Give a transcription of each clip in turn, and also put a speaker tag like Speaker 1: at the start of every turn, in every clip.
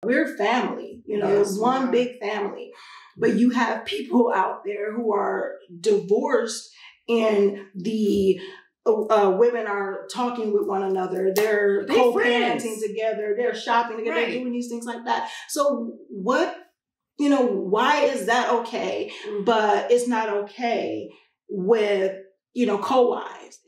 Speaker 1: We're family, you know, it's one big family. But you have people out there who are divorced and the women are talking with one another. They're co-parenting together. They're shopping together. They're doing these things like that. So what, you know, why is that okay? But it's not okay with, you know, co-wives.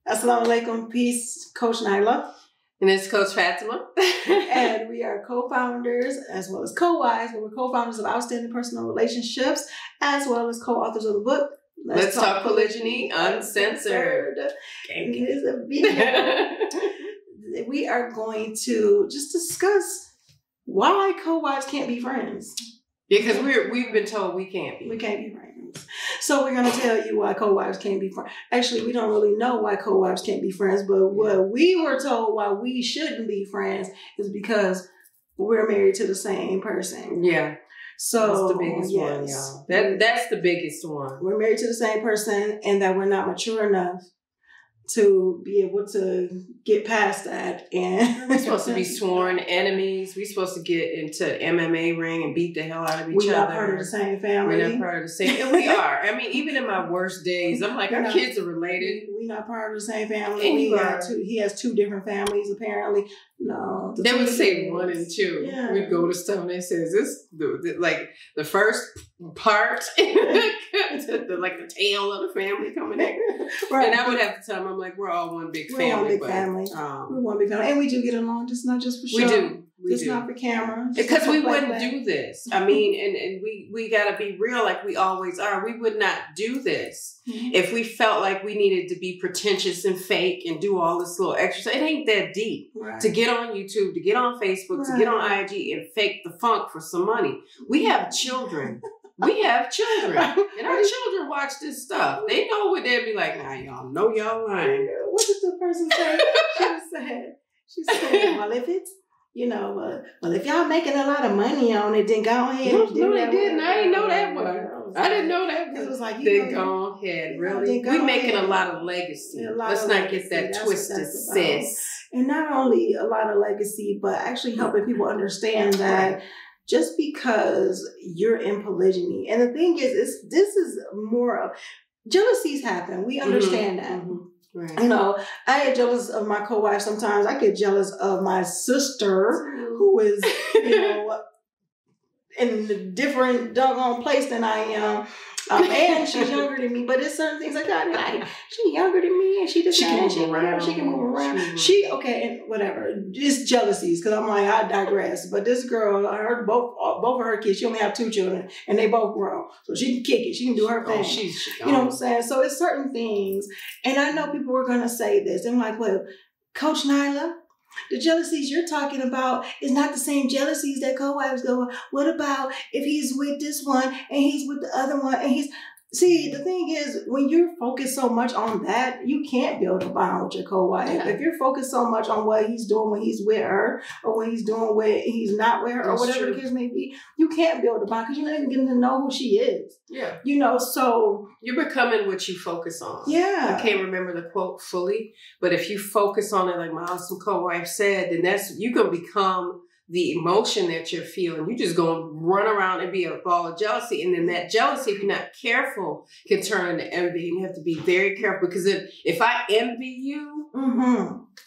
Speaker 1: Assalamu alaikum, peace, Coach Nyla.
Speaker 2: And it's Coach Fatimah.
Speaker 1: And we are co-founders as well as co-wives, but we're co-founders of Outstanding Personal Relationships as well as co-authors of the book,
Speaker 2: Let's Talk Polygyny Uncensored.
Speaker 1: It is a video. We are going to just discuss why co-wives can't be friends.
Speaker 2: Because we've been told we can't be.
Speaker 1: We can't be friends. So we're going to tell you why co-wives can't be friends. Actually, we don't really know why co-wives can't be friends, but what we were told why we shouldn't be friends is because we're married to the same person.
Speaker 2: Yeah.
Speaker 1: So
Speaker 2: that's the biggest one, y'all. That's the biggest one.
Speaker 1: We're married to the same person and that we're not mature enough to be able to get past that. And
Speaker 2: we're supposed to be sworn enemies. We're supposed to get into MMA ring and beat the hell out of each other.
Speaker 1: We're not part of the same family.
Speaker 2: We're not part of the same. And we are. I mean, even in my worst days, I'm like, our kids are related.
Speaker 1: We're not part of the same family. And he has two different families, apparently. No.
Speaker 2: They would say 1 and 2. Yeah. We'd go to stuff and it says this, like the first part, like the tail of the family coming in. Right. And I would have to tell them, I'm like, we're all one big family.
Speaker 1: We're one big family. We're one big family. And we do get along, just not just for show.
Speaker 2: We do.
Speaker 1: It's not for camera.
Speaker 2: Because we wouldn't do this. I mean, and we got to be real like we always are. We would not do this if we felt like we needed to be pretentious and fake and do all this little extra. It ain't that deep to get on YouTube, to get on Facebook, to get on IG and fake the funk for some money. We have children. We have children. And our children watch this stuff. They know what they'd be like, nah, y'all know y'all lying.
Speaker 1: What did the person say? She said, well, if it's, you know, well, if y'all making a lot of money on it, then go ahead.
Speaker 2: No, they didn't. I didn't know that one. I didn't know that one.
Speaker 1: It was like,
Speaker 2: then go ahead. Really? We're making a lot of legacy. Let's not get that twisted, sis.
Speaker 1: And not only a lot of legacy, but actually helping people understand that just because you're in polygyny, and the thing is, this is more of, jealousies happen. We understand that. Right. You know, I get jealous of my co-wife sometimes. I get jealous of my sister who is, you know, in a different doggone place than I am. And she's younger than me, but there's certain things like that. Like, she's younger than me and she can move around. And whatever. It's jealousies, because I'm like, I digress. But this girl, both of her kids, she only have 2 children and they both grown. So she can kick it. She can do her thing. You know what I'm saying? So it's certain things. And I know people were going to say this. I'm like, well, Coach Nyla, the jealousies you're talking about is not the same jealousies that co-wives go, what about if he's with this one and he's with the other one and he's... See, the thing is, when you're focused so much on that, you can't build a bond with your co-wife. Yeah. If you're focused so much on what he's doing when he's with her or when he's doing when he's not with her or whatever the case may be, you can't build a bond because you're not even getting to know who she is.
Speaker 2: Yeah.
Speaker 1: You know, so...
Speaker 2: You're becoming what you focus on.
Speaker 1: Yeah.
Speaker 2: I can't remember the quote fully, but if you focus on it like my awesome co-wife said, then you're going to become the emotion that you're feeling. You're just going to run around and be a ball of jealousy. And then that jealousy, if you're not careful, can turn into envy. And you have to be very careful, because if I envy you,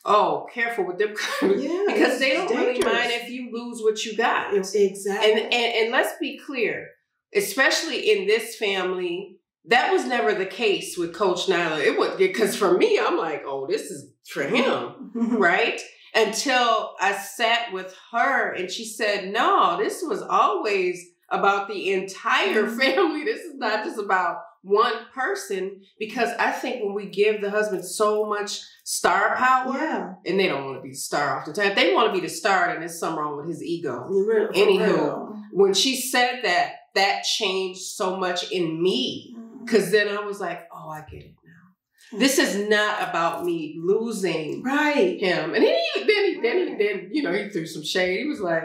Speaker 2: oh, careful with them. Because they don't really mind if you lose what you got.
Speaker 1: Exactly.
Speaker 2: And let's be clear, especially in this family, that was never the case with Coach Nyla. It was, because for me, I'm like, oh, this is for him, right? Until I sat with her and she said, no, this was always about the entire family. This is not just about one person, because I think when we give the husband so much star power, and they don't want to be the star off the time. If they want to be the star, then there's something wrong with his ego. Anywho, when she said that, that changed so much in me, because then I was like, oh, I get it now. This is not about me losing him. And then he threw some shade. He was like,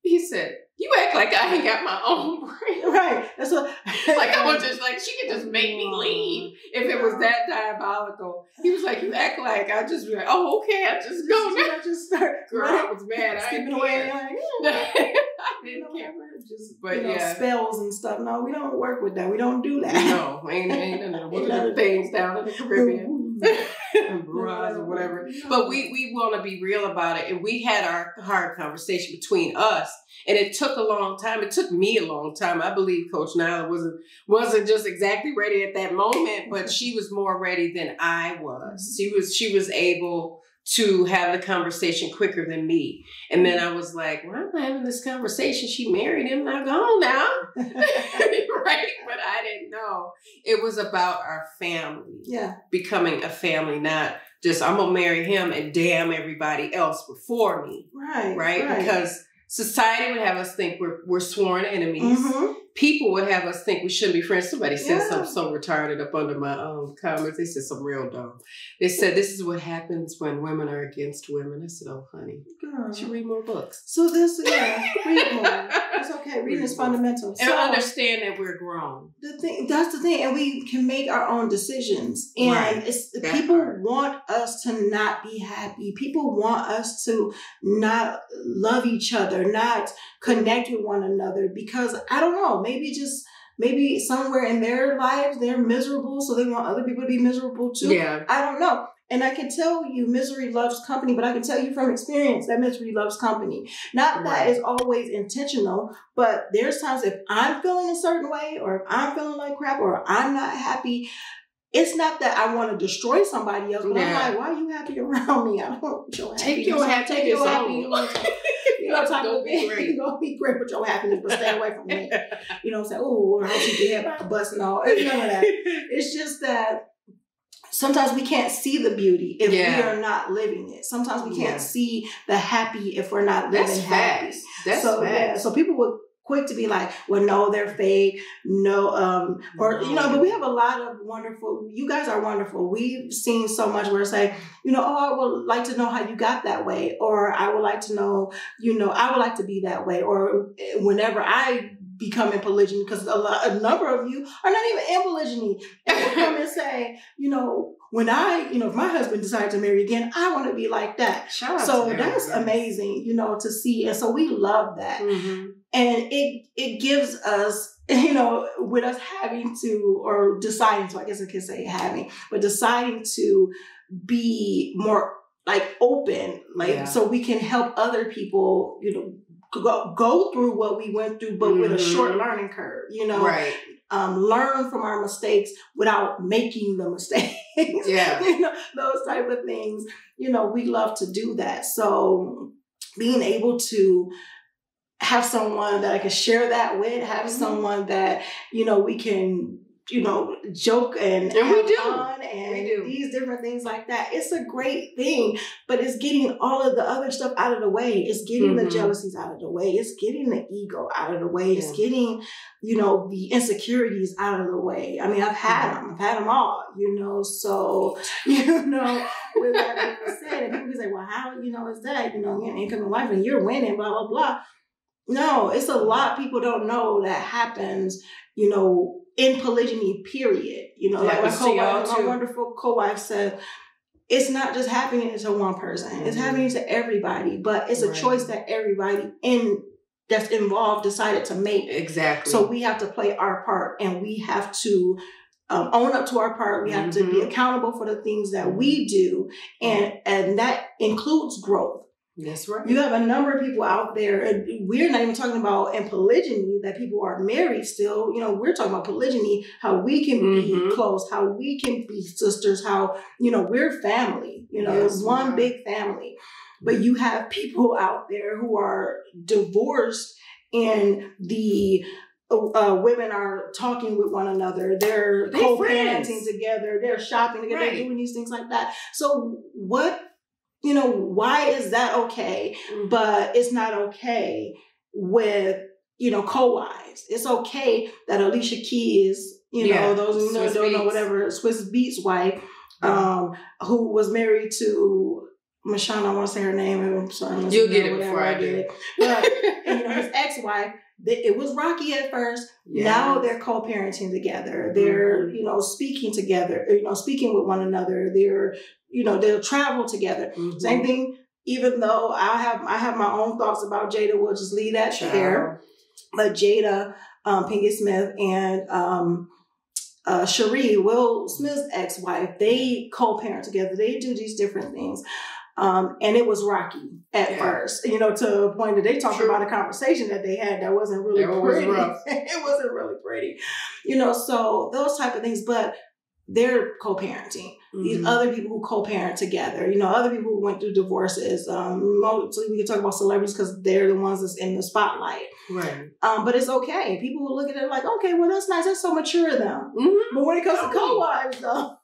Speaker 2: he said, you act like I ain't got my own brain.
Speaker 1: Right. That's what.
Speaker 2: Like I was just like, she could just make me leave if it was that diabolical. He was like, you act like I just be like, oh, okay, I just go now.
Speaker 1: I just start.
Speaker 2: Girl, I was mad. I didn't care. I didn't care. But
Speaker 1: spells and stuff. No, we don't work with that. We don't do that.
Speaker 2: No, ain't none of the things down in the Caribbean. Or whatever. But we want to be real about it. And we had our hard conversation between us. And it took a long time. It took me a long time. I believe Coach Nyla wasn't just exactly ready at that moment, but she was more ready than I was. She was able to have the conversation quicker than me. And then I was like, why am I having this conversation? She married him, not gone now. Right? But I didn't know. It was about our family. Yeah. Becoming a family, not just I'm gonna marry him and damn everybody else before me. Right? Because society would have us think we're sworn enemies. People would have us think we shouldn't be friends. Somebody said something so retarded up under my comments. They said something real dumb. They said, this is what happens when women are against women. I said, oh, honey, you should read more books.
Speaker 1: So read more. It's okay. Reading is fundamental.
Speaker 2: And understand that we're grown.
Speaker 1: That's the thing. And we can make our own decisions. And people want us to not be happy. People want us to not love each other, not connect with one another, because I don't know, maybe somewhere in their lives they're miserable, so they want other people to be miserable too. Yeah. I don't know. And I can tell you misery loves company, but I can tell you from experience that misery loves company. Not that it's always intentional, but there's times if I'm feeling a certain way, or if I'm feeling like crap, or I'm not happy, it's not that I want to destroy somebody else, but I'm like, why are you happy around me? I don't want your happiness. Take your happiness. Don't be great. You're going to be great with your happiness, but stay away from me. Say, oh, I hope she get hit by a bus and all. It's none of that. It's just that sometimes we can't see the beauty if we are not living it. Sometimes we can't see the happy if we're not living happy. That's facts. So people would quick to be like, well, no, they're fake. No, but we have a lot of wonderful, you guys are wonderful. We've seen so much where it's like, I would like to know how you got that way. Or I would like to know, I would like to be that way. Or whenever I become in polygyny, because a number of you are not even in polygyny, and will come and say, when if my husband decided to marry again, I want to be like that. So that's amazing, to see. And so we love that. And it gives us, with us having to, or deciding to, I guess I could say having, but deciding to be more like open, so we can help other people, go through what we went through, but with a short learning curve, learn from our mistakes without making the mistakes. Those type of things, we love to do that. So being able to have someone that I can share that with, have someone that, we can, joke and have fun and these different things like that. It's a great thing, but it's getting all of the other stuff out of the way. It's getting the jealousies out of the way. It's getting the ego out of the way. It's getting, the insecurities out of the way. I mean, I've had them. I've had them all, so, with that being said, and people say, well, how, is that, you're an incoming wife and you're winning, blah, blah, blah. No, it's a lot people don't know that happens, in polygyny, period. Like my wonderful co-wife said, it's not just happening to one person. It's happening to everybody, but it's a choice that everybody that's involved decided to make. Exactly. So we have to play our part, and we have to own up to our part. We have to be accountable for the things that we do, and that includes growth. That's right. You have a number of people out there, and we're not even talking about in polygyny that people are married still. We're talking about polygyny, how we can be close, how we can be sisters, how, we're family. It's one big family. But you have people out there who are divorced, and the women are talking with one another. They're co-parenting together. They're shopping together. They're doing these things like that. So what, why is that okay? But it's not okay with, co-wives. It's okay that Alicia Keys, those who don't know, whatever, Swiss Beats wife, who was married to Michonne, I want to say her name. I'm sorry.
Speaker 2: You'll get it before I do.
Speaker 1: But, his ex-wife, it was rocky at first. Yes. Now they're co-parenting together. They're, speaking together, speaking with one another. They'll travel together. Same thing, even though I have my own thoughts about Jada, we'll just leave that there. But Jada Pinkett Smith and Cherie, Will Smith's ex-wife, they co-parent together. They do these different things. And it was rocky at first, to a point that they talked about a conversation that they had that wasn't really pretty. It wasn't really pretty, so those type of things, but they're co-parenting. These other people who co-parent together, other people who went through divorces, mostly we can talk about celebrities because they're the ones that's in the spotlight. Right. But it's okay. People will look at it like, okay, well, that's nice. That's so mature of them. But when it comes to co-wives, though,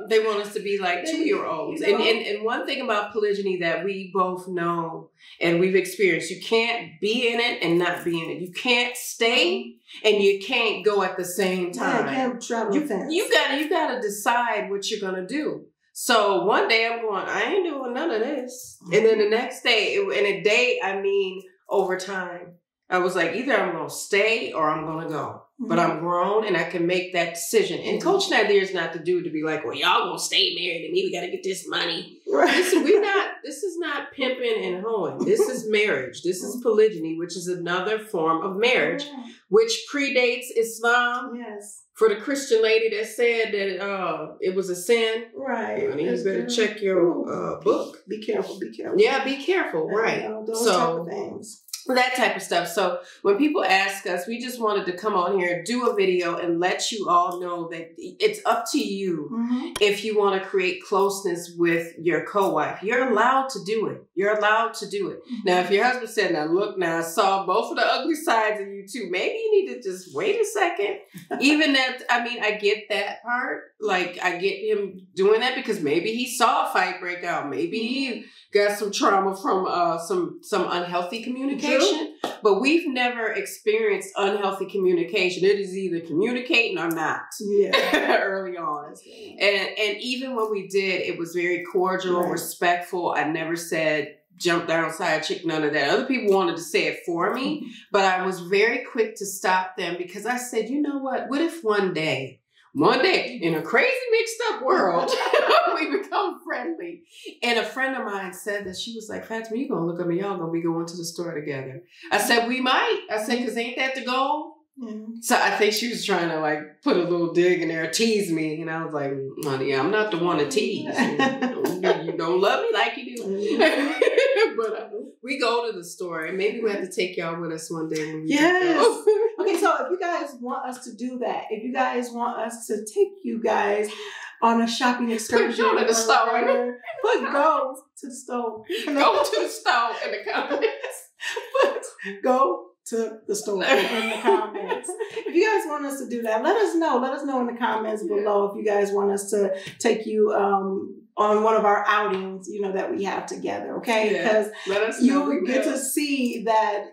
Speaker 2: they want us to be like 2-year-olds. And one thing about polygyny that we both know and we've experienced, you can't be in it and not be in it. You can't stay and you can't go at the same time.
Speaker 1: Yeah, you can't travel fast.
Speaker 2: You gotta decide what you're gonna do. So one day I'm going, I ain't doing none of this. And then the next day, I mean over time, I was like, either I'm gonna stay or I'm gonna go. But I'm grown and I can make that decision. And Coach Nazir is not the dude to be like, well, y'all gonna stay married and me, we gotta get this money. Right. This is not pimping and hoeing. This is marriage. This is polygyny, which is another form of marriage, which predates Islam.
Speaker 1: Yes.
Speaker 2: For the Christian lady that said that it was a sin. Right. Honey, you better check your book.
Speaker 1: Be careful.
Speaker 2: Yeah, be careful. Right.
Speaker 1: Those type of things.
Speaker 2: That type of stuff. So when people ask us, we just wanted to come on here, do a video and let you all know that it's up to you if you want to create closeness with your co-wife. You're allowed to do it. You're allowed to do it. Now, if your husband said, now I saw both of the ugly sides of you too, maybe you need to just wait a second. Even that, I get that part. Like, I get him doing that because maybe he saw a fight break out. Maybe he got some trauma from some unhealthy communication. But we've never experienced unhealthy communication. It is either communicating or not. Yeah. Early on. And even when we did, it was very cordial, respectful. I never said jump down side chick, none of that. Other people wanted to say it for me, but I was very quick to stop them because I said, you know what if one day in a crazy mixed up world, we become friendly. And a friend of mine said that she was like, Fatimah, you gonna look at me, y'all gonna be going to the store together. I said, we might. I said, cause ain't that the goal? So I think she was trying to like put a little dig in there, tease me. And I was like, honey, I'm not the one to tease. You don't love me like you do. But we go to the store and maybe we have to take y'all with us one day.
Speaker 1: Yes. Okay, so if you guys want us to do that, if you guys want us to take you guys on a shopping excursion,
Speaker 2: go to the store.
Speaker 1: Go to the store.
Speaker 2: Go to the store in the comments.
Speaker 1: Go to the store in the comments. If you guys want us to do that, let us know. Let us know in the comments below if you guys want us to take you on one of our outings, that we have together, okay? Because you get to see that,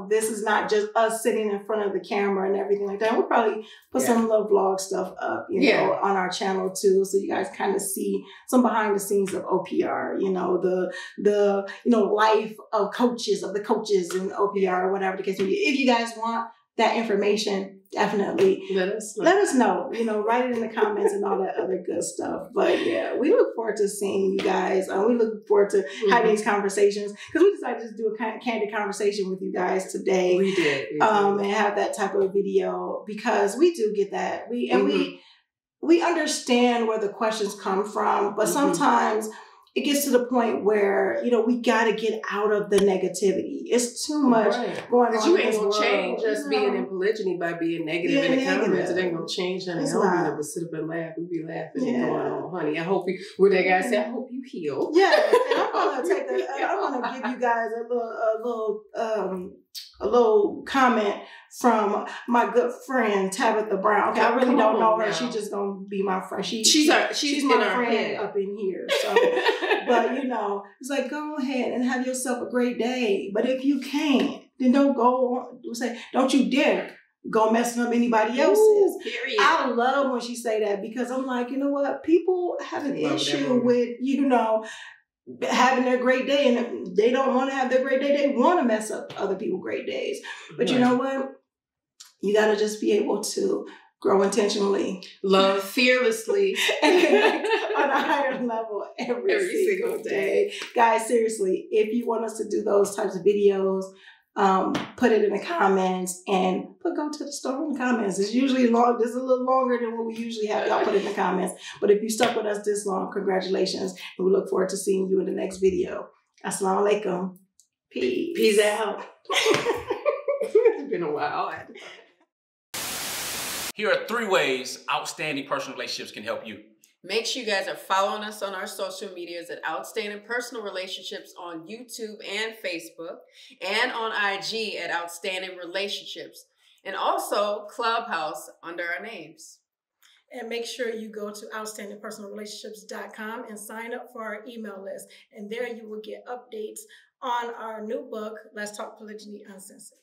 Speaker 1: this is not just us sitting in front of the camera and everything like that. We'll probably put some little vlog stuff up, on our channel too, so you guys kind of see some behind the scenes of OPR, the life of the coaches in OPR or whatever the case may be. If you guys want that information, definitely let us know. Write it in the comments and all that other good stuff. But yeah, we look forward to seeing you guys. We look forward to having these conversations because we decided to just do a candid conversation with you guys today.
Speaker 2: We did.
Speaker 1: And have that type of video because we do get that. We understand where the questions come from, but sometimes it gets to the point where, we got to get out of the negativity. It's too much going on.
Speaker 2: Because you ain't going to change us being in polygyny by being negative in the comments. It ain't going to change anything. I would sit up and laugh. We'd be laughing and going on, honey. I hope you, what that guy said, I hope you heal.
Speaker 1: Yeah. And I'm going to give you guys a little a little comment from my good friend Tabitha Brown. Okay, I really don't know her. She's just gonna be my friend. She's my friend up in here. So, but you know, it's like, go ahead and have yourself a great day. But if you can't, then don't you dare go messing up anybody else's.
Speaker 2: Period.
Speaker 1: I love when she say that, because I'm like, you know what? People have an issue with, you know, having their great day, and if they don't want to have their great day, they want to mess up other people's great days. But you know what? You got to just be able to grow intentionally,
Speaker 2: love fearlessly,
Speaker 1: and connect on a higher level every single day. Guys, seriously, if you want us to do those types of videos, put it in the comments, and go to the store in the comments. It's usually long. This is a little longer than what we usually have. Y'all put it in the comments. But if you stuck with us this long, congratulations. And we look forward to seeing you in the next video. Assalamu alaikum. Peace.
Speaker 2: Peace out. It's been a while.
Speaker 3: Here are 3 ways outstanding personal relationships can help you.
Speaker 2: Make sure you guys are following us on our social medias at Outstanding Personal Relationships on YouTube and Facebook, and on IG at Outstanding Relationships, and also Clubhouse under our names.
Speaker 1: And make sure you go to outstandingpersonalrelationships.com and sign up for our email list. And there you will get updates on our new book, Let's Talk Polygyny Uncensored.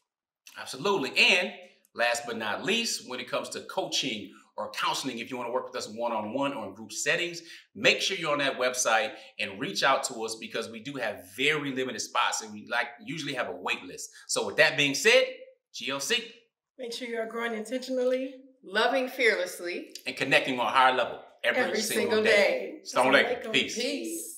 Speaker 3: Absolutely. And last but not least, when it comes to coaching or counseling, if you want to work with us one-on-one or in group settings, make sure you're on that website and reach out to us, because we do have very limited spots, and we usually have a wait list. So with that being said, GLC.
Speaker 1: Make sure you are growing intentionally,
Speaker 2: loving fearlessly,
Speaker 3: and connecting on a higher level every single day. Assalamu alaikum. Peace.